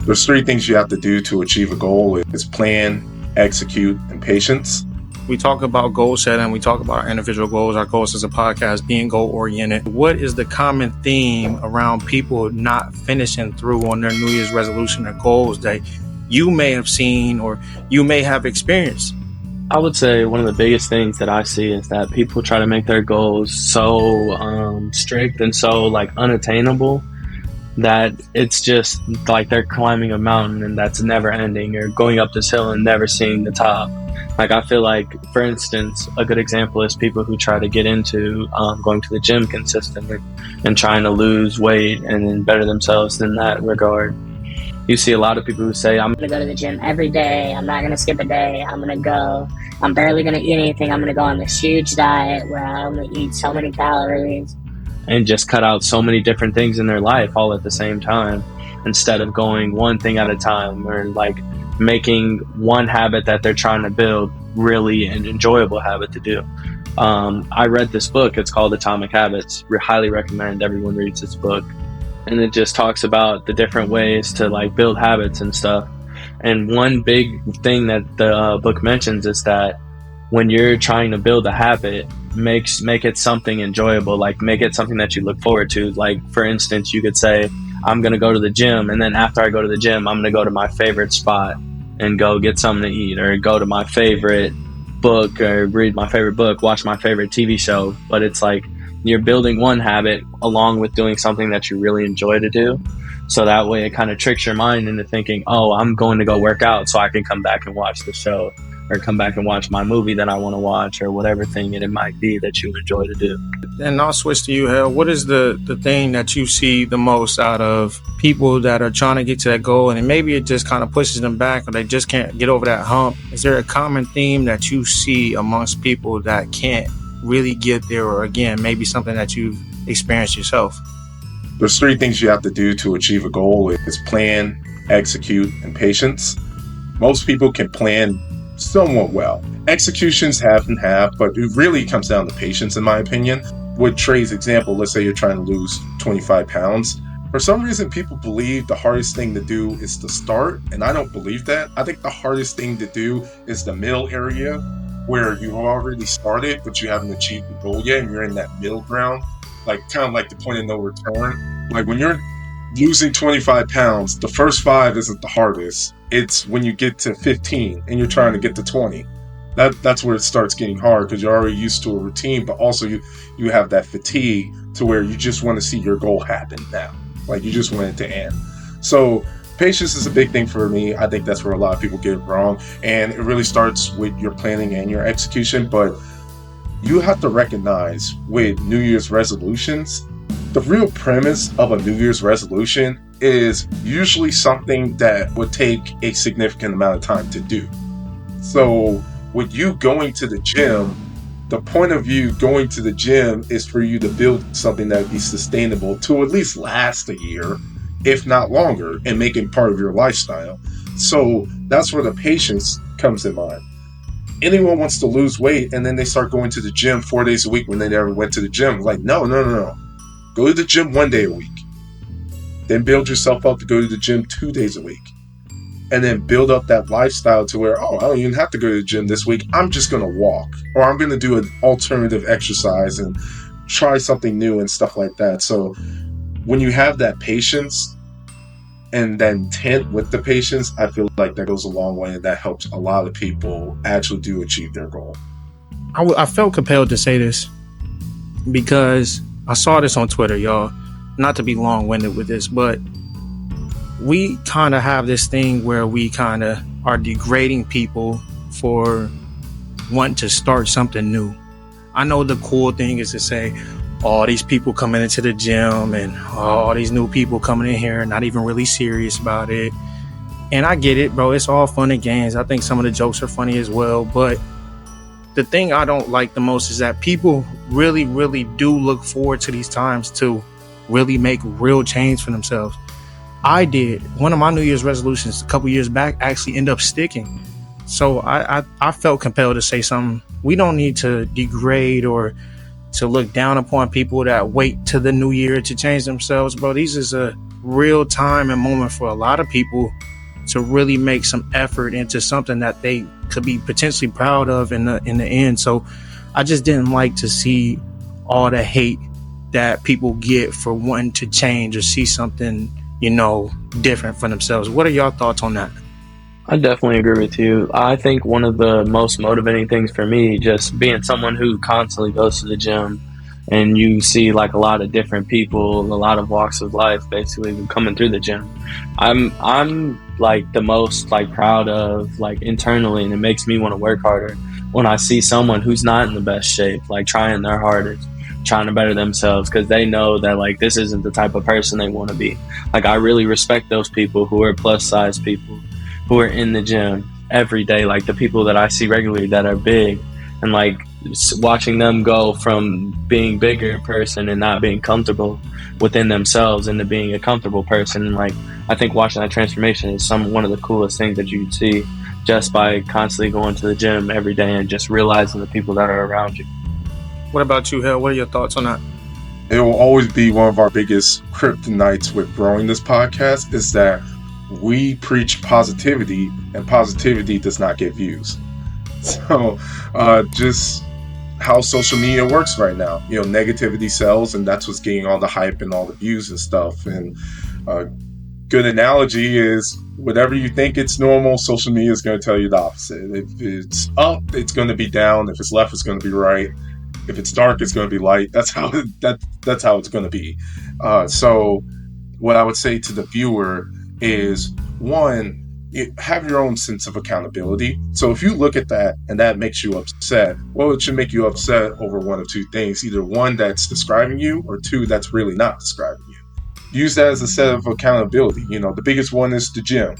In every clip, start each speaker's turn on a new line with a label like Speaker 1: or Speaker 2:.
Speaker 1: There's three things you have to do to achieve a goal. It's plan, execute, and patience.
Speaker 2: We talk about goal setting. We talk about our individual goals. Our goals as a podcast being goal oriented. What is the common theme around people not finishing through on their New Year's resolution or goals that you may have seen or you may have experienced?
Speaker 3: I would say one of the biggest things that I see is that people try to make their goals so strict and so unattainable that it's just like they're climbing a mountain and that's never ending, or going up this hill and never seeing the top. I feel like, for instance, a good example is people who try to get into going to the gym consistently and trying to lose weight and then better themselves in that regard. You see a lot of people who say, I'm
Speaker 4: going to go to the gym every day. I'm not going to skip a day. I'm going to go. I'm barely going to eat anything. I'm going to go on this huge diet where I'm going to eat so many calories.
Speaker 3: And just cut out so many different things in their life all at the same time, instead of going one thing at a time, or making one habit that they're trying to build really an enjoyable habit to do. I read this book. It's called Atomic Habits. Highly recommend everyone reads this book. And it just talks about the different ways to build habits and stuff. And one big thing that the book mentions is that when you're trying to build a habit, make it something enjoyable. Make it something that you look forward to. For instance, you could say, I'm going to go to the gym, and then after I go to the gym, I'm going to go to my favorite spot and go get something to eat, or go to my favorite book, or read my favorite book, watch my favorite TV show. But it's you're building one habit along with doing something that you really enjoy to do. So that way it kind of tricks your mind into thinking, oh, I'm going to go work out so I can come back and watch the show, or come back and watch my movie that I want to watch, or whatever thing it might be that you enjoy to do.
Speaker 2: And I'll switch to you, Hale. What is the thing that you see the most out of people that are trying to get to that goal, and maybe it just kind of pushes them back, or they just can't get over that hump? Is there a common theme that you see amongst people that can't really get there, or again, maybe something that you've experienced yourself?
Speaker 1: There's three things you have to do to achieve a goal. It's plan, execute, and patience. Most people can plan somewhat well. Execution's half and half, but it really comes down to patience, in my opinion. With Trey's example, let's say you're trying to lose 25 pounds. For some reason, people believe the hardest thing to do is to start, and I don't believe that. I think the hardest thing to do is the middle area, where you've already started, but you haven't achieved the goal yet, and you're in that middle ground, kind of like the point of no return. When you're losing 25 pounds, the first 5 isn't the hardest. It's when you get to 15 and you're trying to get to 20. That's where it starts getting hard, because you're already used to a routine, but also you have that fatigue to where you just want to see your goal happen now. You just want it to end. So patience is a big thing for me. I think that's where a lot of people get it wrong. And it really starts with your planning and your execution. But you have to recognize with New Year's resolutions, the real premise of a New Year's resolution is usually something that would take a significant amount of time to do. So with you going to the gym, the point of you going to the gym is for you to build something that would be sustainable to at least last a year, if not longer, and make it part of your lifestyle. So that's where the patience comes in mind. Anyone wants to lose weight and then they start going to the gym 4 days a week when they never went to the gym. No. Go to the gym 1 day a week. Then build yourself up to go to the gym 2 days a week. And then build up that lifestyle to where, I don't even have to go to the gym this week. I'm just going to walk, or I'm going to do an alternative exercise and try something new and stuff like that. So when you have that patience and that intent with the patience, I feel like that goes a long way, and that helps a lot of people actually do achieve their goal.
Speaker 2: I felt compelled to say this because I saw this on Twitter, y'all. Not to be long-winded with this, but we kind of have this thing where we kind of are degrading people for wanting to start something new. I know the cool thing is to say, all these people coming into the gym and all these new people coming in here, not even really serious about it. And I get it, bro. It's all fun and games. I think some of the jokes are funny as well. But the thing I don't like the most is that people really, really do look forward to these times to really make real change for themselves. I did. One of my New Year's resolutions a couple years back actually ended up sticking. So I felt compelled to say something. We don't need to degrade or to look down upon people that wait to the new year to change themselves, bro. These is real time and moment for a lot of people to really make some effort into something that they could be potentially proud of in the end. So I just didn't like to see all the hate that people get for wanting to change or see something, different for themselves. What are your thoughts on that?
Speaker 3: I definitely agree with you. I think one of the most motivating things for me, just being someone who constantly goes to the gym, and you see like a lot of different people, a lot of walks of life, basically coming through the gym. I'm like the most like proud of like internally, and it makes me want to work harder when I see someone who's not in the best shape, like trying their hardest, trying to better themselves, because they know that like this isn't the type of person they want to be. Like I really respect those people who are plus size people, who are in the gym every day, like the people that I see regularly that are big, and like watching them go from being bigger person and not being comfortable within themselves into being a comfortable person. And like I think watching that transformation is one of the coolest things that you can see just by constantly going to the gym every day and just realizing the people that are around you.
Speaker 2: What about you, Hill? What are your thoughts on that?
Speaker 1: It will always be one of our biggest kryptonites with growing this podcast is that we preach positivity, and positivity does not get views. So just how social media works right now, negativity sells, and that's what's getting all the hype and all the views and stuff. And good analogy is whatever you think it's normal, social media is going to tell you the opposite. If it's up, it's going to be down. If it's left, it's going to be right. If it's dark, it's going to be light. That's how it's going to be. So what I would say to the viewer is, one, have your own sense of accountability. So if you look at that and that makes you upset, well, it should make you upset over one of two things. Either one, that's describing you, or two, that's really not describing you. Use that as a set of accountability. The biggest one is the gym.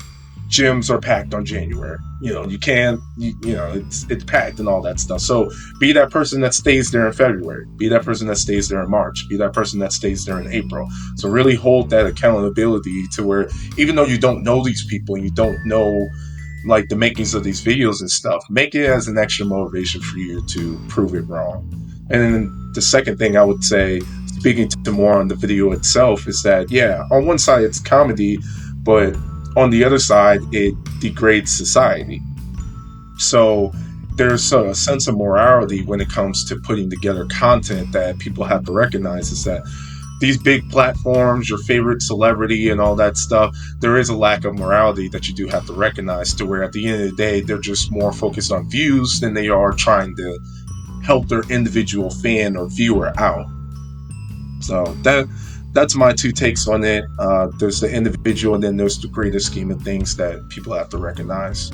Speaker 1: Gyms are packed on January. You can't, it's packed and all that stuff. So be that person that stays there in February. Be that person that stays there in March. Be that person that stays there in April. So really hold that accountability to where, even though you don't know these people and you don't know like the makings of these videos and stuff, make it as an extra motivation for you to prove it wrong. And then the second thing I would say, speaking to more on the video itself, is that, yeah, on one side it's comedy, but on the other side, it degrades society. So there's a sense of morality when it comes to putting together content that people have to recognize, is that these big platforms, your favorite celebrity and all that stuff, there is a lack of morality that you do have to recognize, to where at the end of the day, they're just more focused on views than they are trying to help their individual fan or viewer out. So that's my two takes on it. There's the individual, and then there's the greater scheme of things that people have to recognize.